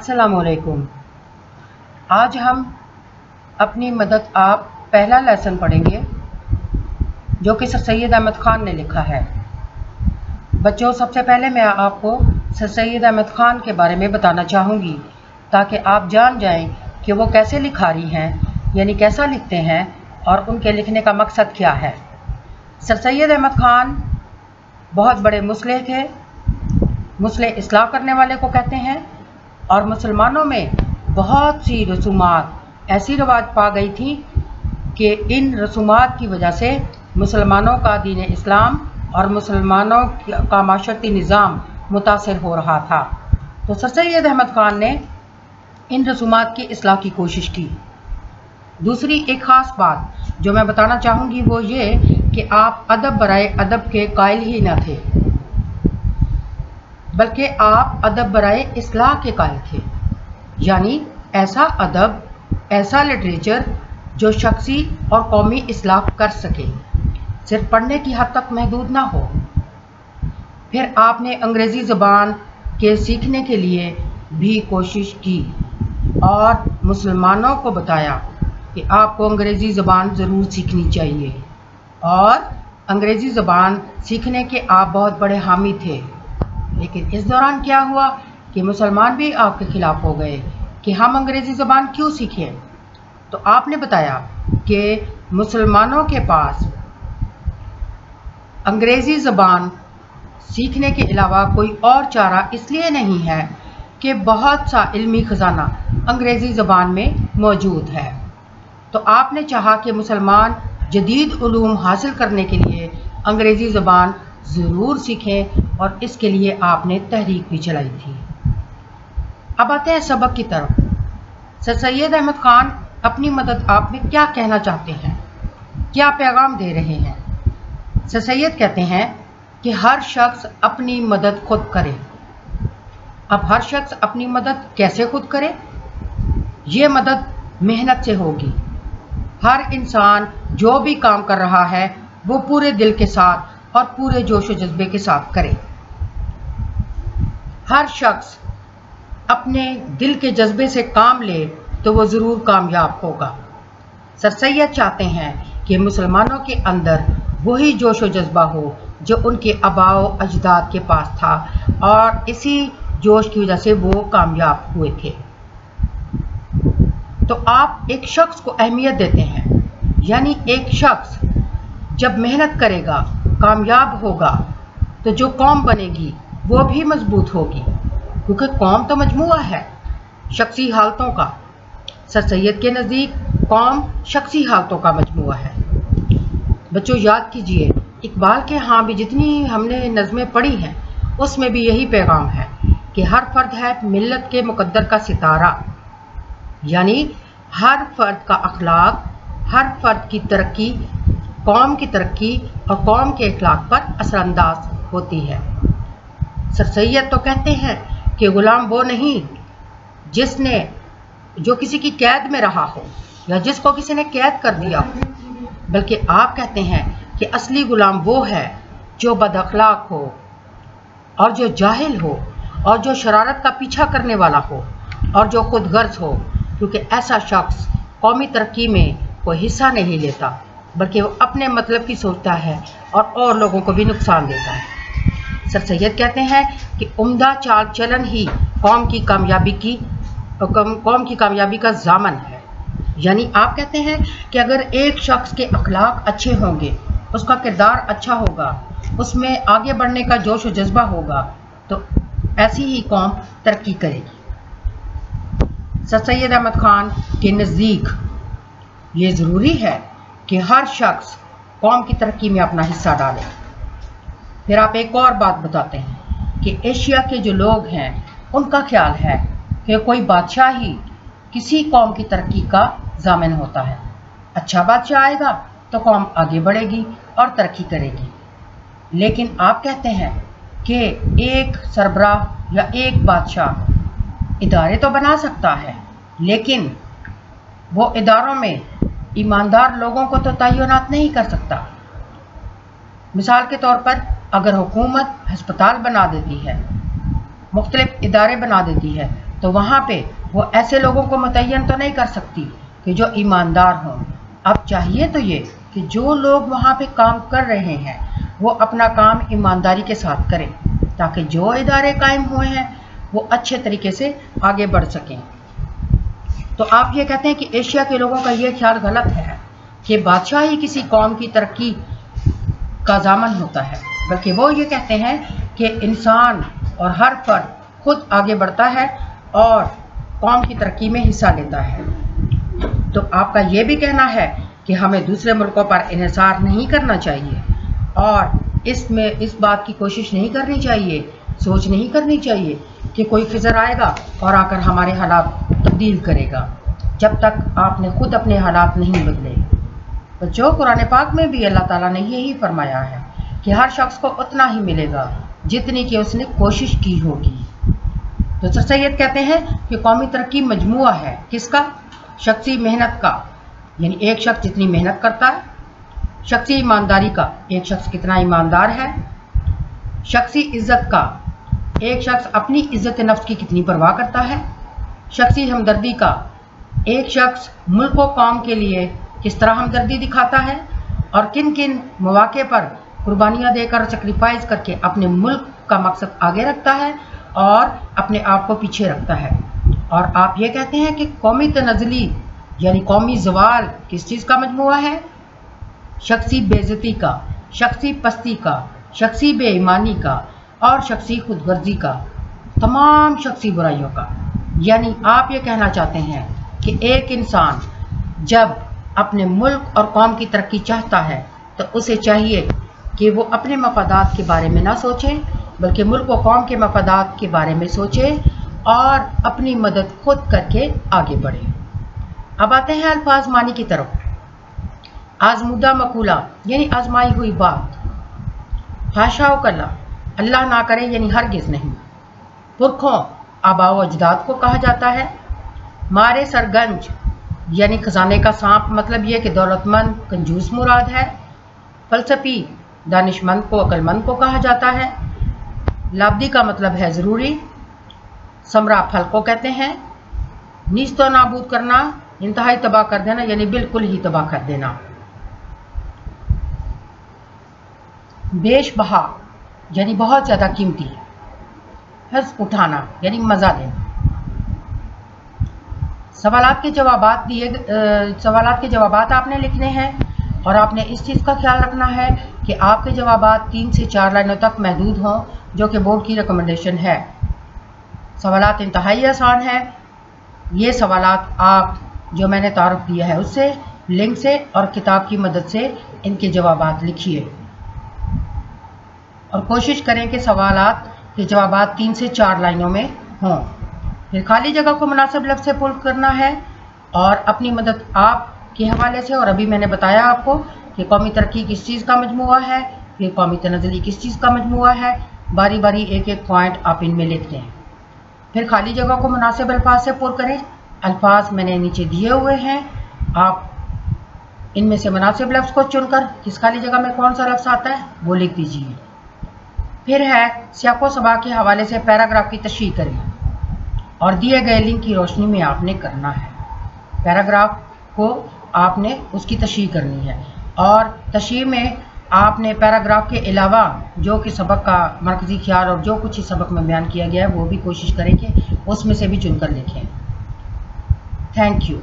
السلام علیکم۔ آج ہم اپنی مدد آپ پہلا لیسن پڑھیں گے جو کہ سر سید احمد خان نے لکھا ہے۔ بچوں، سب سے پہلے میں آپ کو سر سید احمد خان کے بارے میں بتانا چاہوں گی تاکہ آپ جان جائیں کہ وہ کیسے لکھاری ہیں، یعنی کیسا لکھتے ہیں اور ان کے لکھنے کا مقصد کیا ہے۔ سر سید احمد خان بہت بڑے مصلح تھے، مصلح اصلاح کرنے والے کو کہتے ہیں، اور مسلمانوں میں بہت سی رسومات ایسی رواج پا گئی تھی کہ ان رسومات کی وجہ سے مسلمانوں کا دین اسلام اور مسلمانوں کا معاشرتی نظام متاثر ہو رہا تھا۔ تو سر سید احمد خان نے ان رسومات کی اصلاح کی کوشش کی۔ دوسری ایک خاص بات جو میں بتانا چاہوں گی وہ یہ کہ آپ ادب برائے ادب کے قائل ہی نہ تھے، بلکہ آپ ادب برائے اصلاح کے قائل تھے، یعنی ایسا ادب، ایسا لٹریچر جو شخصی اور قومی اصلاح کر سکے، صرف پڑھنے کی حد تک محدود نہ ہو۔ پھر آپ نے انگریزی زبان کے سیکھنے کے لیے بھی کوشش کی اور مسلمانوں کو بتایا کہ آپ کو انگریزی زبان ضرور سیکھنی چاہیے، اور انگریزی زبان سیکھنے کے آپ بہت بڑے حامی تھے۔ لیکن اس دوران کیا ہوا کہ مسلمان بھی آپ کے خلاف ہو گئے کہ ہم انگریزی زبان کیوں سیکھیں۔ تو آپ نے بتایا کہ مسلمانوں کے پاس انگریزی زبان سیکھنے کے علاوہ کوئی اور چارہ اس لیے نہیں ہے کہ بہت سا علمی خزانہ انگریزی زبان میں موجود ہے۔ تو آپ نے چاہا کہ مسلمان جدید علوم حاصل کرنے کے لیے انگریزی زبان ضرور سیکھیں، اور اس کے لیے آپ نے تحریک بھی چلائی تھی۔ اب آتے ہیں سبق کی طرف۔ سر سید احمد خان اپنی مدد آپ میں کیا کہنا چاہتے ہیں، کیا پیغام دے رہے ہیں؟ سر سید کہتے ہیں کہ ہر شخص اپنی مدد خود کرے۔ اب ہر شخص اپنی مدد کیسے خود کرے؟ یہ مدد محنت سے ہوگی۔ ہر انسان جو بھی کام کر رہا ہے وہ پورے دل کے ساتھ اور پورے جوش و جذبے کے ساتھ کرے۔ ہر شخص اپنے دل کے جذبے سے کام لے تو وہ ضرور کامیاب ہوگا۔ سر سید چاہتے ہیں کہ مسلمانوں کے اندر وہی جوش و جذبہ ہو جو ان کے آباء و اجداد کے پاس تھا، اور اسی جوش کی وجہ سے وہ کامیاب ہوئے تھے۔ تو آپ ایک شخص کو اہمیت دیتے ہیں، یعنی ایک شخص جب محنت کرے گا، کامیاب ہوگا، تو جو قوم بنے گی وہ بھی مضبوط ہوگی، کیونکہ قوم تو مجموعہ ہے شخصی حالتوں کا۔ سر سید کے نزدیک قوم شخصی حالتوں کا مجموعہ ہے۔ بچوں یاد کیجئے، اقبال کے ہاں بھی جتنی ہم نے نظمیں پڑھی ہیں اس میں بھی یہی پیغام ہے کہ ہر فرد ہے ملت کے مقدر کا ستارہ، یعنی ہر فرد کا اخلاق، ہر فرد کی ترقی قوم کی ترقی اور قوم کے اخلاق پر اثر انداز ہوتی ہے۔ سر سید تو کہتے ہیں کہ غلام وہ نہیں جو کسی کی قید میں رہا ہو یا جس کو کسی نے قید کر دیا ہو، بلکہ آپ کہتے ہیں کہ اصلی غلام وہ ہے جو بد اخلاق ہو اور جو جاہل ہو اور جو شرارت کا پیچھا کرنے والا ہو اور جو خود غرض ہو، کیونکہ ایسا شخص قومی ترقی میں کوئی حصہ نہیں لیتا بلکہ وہ اپنے مطلب کی سوچتا ہے اور لوگوں کو بھی نقصان دیتا ہے۔ سر سید کہتے ہیں کہ عمدہ چال چلن ہی قوم کی کامیابی کا ضامن ہے، یعنی آپ کہتے ہیں کہ اگر ایک شخص کے اخلاق اچھے ہوں گے، اس کا کردار اچھا ہوگا، اس میں آگے بڑھنے کا جوش و جذبہ ہوگا، تو ایسی ہی قوم ترقی کرے گی۔ سر سید احمد خان کے نزدیک یہ ضروری ہے کہ ہر شخص قوم کی ترقی میں اپنا حصہ ڈالے۔ پھر آپ ایک اور بات بتاتے ہیں کہ ایشیا کے جو لوگ ہیں ان کا خیال ہے کہ کوئی بادشاہ ہی کسی قوم کی ترقی کا ضامن ہوتا ہے۔ اچھا بادشاہ آئے گا تو قوم آگے بڑھے گی اور ترقی کرے گی، لیکن آپ کہتے ہیں کہ ایک سربراہ یا ایک بادشاہ ادارے تو بنا سکتا ہے، لیکن وہ اداروں میں ایماندار لوگوں کو تو تعینات نہیں کر سکتا۔ مثال کے طور پر اگر حکومت ہسپتال بنا دیتی ہے، مختلف ادارے بنا دیتی ہے، تو وہاں پہ وہ ایسے لوگوں کو متعین تو نہیں کر سکتی کہ جو ایماندار ہوں۔ اب چاہیے تو یہ کہ جو لوگ وہاں پہ کام کر رہے ہیں وہ اپنا کام ایمانداری کے ساتھ کریں تاکہ جو ادارے قائم ہوئے ہیں وہ اچھے طریقے سے آگے بڑھ سکیں۔ تو آپ یہ کہتے ہیں کہ ایشیا کے لوگوں کا یہ خیال غلط ہے کہ بادشاہ ہی کسی قوم کی ترقی کا ضامن ہوتا ہے، بلکہ وہ یہ کہتے ہیں کہ انسان اور ہر فرد خود آگے بڑھتا ہے اور قوم کی ترقی میں حصہ لیتا ہے۔ تو آپ کا یہ بھی کہنا ہے کہ ہمیں دوسرے ملکوں پر انحصار نہیں کرنا چاہیے اور اس بات کی کوشش نہیں کرنی چاہیے، سوچ نہیں کرنی چاہیے کہ کوئی خضر آئے گا اور آ کر ہمارے حالات تبدیل کرے گا جب تک آپ نے خود اپنے حالات نہیں بدلے۔ بچوں، قرآن پاک میں بھی اللہ تعالیٰ نے یہی فرمایا ہے کہ ہر شخص کو اتنا ہی ملے گا جتنی کہ اس نے کوشش کی ہوگی۔ تو سر سید کہتے ہیں کہ قومی ترقی مجموعہ ہے کس کا؟ شخصی محنت کا، یعنی ایک شخص جتنی محنت کرتا ہے، شخصی ایمانداری کا، ایک شخص کتنا ایماندار ہے، شخصی عزت کا، ایک شخص اپنی عزت نفس کی کتنی پرواہ کرتا ہے، شخصی ہمدردی کا، ایک شخص ملک و قوم کے لیے کس طرح ہمدردی دکھاتا ہے اور کن کن مواقع پر قربانیاں دے کر سیکریفائز کر کے اپنے ملک کا مقصد آگے رکھتا ہے اور اپنے آپ کو پیچھے رکھتا ہے۔ اور آپ یہ کہتے ہیں کہ قومی تنزلی یعنی قومی زوال کس چیز کا مجموعہ ہے؟ شخصی بے عزتی کا، شخصی پستی کا، شخصی بے ایمانی کا اور شخصی خود غرضی کا، تمام شخصی برائیوں کا۔ یعنی آپ یہ کہنا چاہتے ہیں کہ ایک انسان جب اپنے ملک اور قوم کی ترقی چاہتا ہے تو اسے چاہیے کہ وہ اپنے مفادات کے بارے میں نہ سوچے بلکہ ملک و قوم کے مفادات کے بارے میں سوچے اور اپنی مدد خود کر کے آگے بڑھے۔ اب آتے ہیں الفاظ معنی کی طرف۔ آزمودہ مقولہ یعنی آزمائی ہوئی بات، حاشا و کلا اللہ نہ کرے یعنی ہرگز نہیں، پرکھوں آباء و اجداد کو کہا جاتا ہے، مارے سرگنج یعنی خزانے کا سانپ، مطلب یہ کہ دولت مند کنجوس مراد ہے، فلسفی دانش مند کو عقل مند کو کہا جاتا ہے، لابدی کا مطلب ہے ضروری، ثمرہ پھل کو کہتے ہیں، نیست و نابود کرنا انتہائی تباہ کر دینا یعنی بالکل ہی تباہ کر دینا، بیش بہا یعنی بہت زیادہ قیمتی، حظ اٹھانا یعنی مزہ دینا۔ سوالات کے جوابات آپ نے لکھنے ہیں اور آپ نے اس چیز کا خیال رکھنا ہے کہ آپ کے جوابات 3 سے 4 لائنوں تک محدود ہوں جو کہ بورڈ کی ریکمنڈیشن ہے۔ سوالات انتہائی آسان ہیں۔ یہ سوالات آپ جو میں نے تعارف دیا ہے اس سے، لنک سے اور کتاب کی مدد سے ان کے جوابات لکھیے اور کوشش کریں کہ سوالات کے جوابات 3 سے 4 لائنوں میں ہوں۔ پھر خالی جگہ کو مناسب لفظ سے پُر کرنا ہے اور اپنی مدد آپ کے حوالے سے، اور ابھی میں نے بتایا آپ کو کہ قومی ترقی کس چیز کا مجموعہ ہے، پھر قومی تنزلی کس چیز کا مجموعہ ہے، باری باری ایک ایک پوائنٹ آپ ان میں لکھتے ہیں۔ پھر خالی جگہ کو مناسب الفاظ سے پر کریں۔ الفاظ میں نے نیچے دیے ہوئے ہیں، آپ ان میں سے مناسب لفظ کو چن کر کس خالی جگہ میں کون سا لفظ آتا ہے وہ لکھ دیجیے۔ پھر ہے سیاق و سباق کے حوالے سے پیراگراف کی تشریح کریں اور دیے گئے لنک کی روشنی میں آپ نے کرنا ہے۔ پیراگراف کو آپ نے اس کی تشریح کرنی ہے اور تشریح میں آپ نے پیراگراف کے علاوہ جو کہ سبق کا مرکزی خیال اور جو کچھ اس سبق میں بیان کیا گیا ہے وہ بھی کوشش کریں کہ اس میں سے بھی چن کر لکھیں۔ Thank you.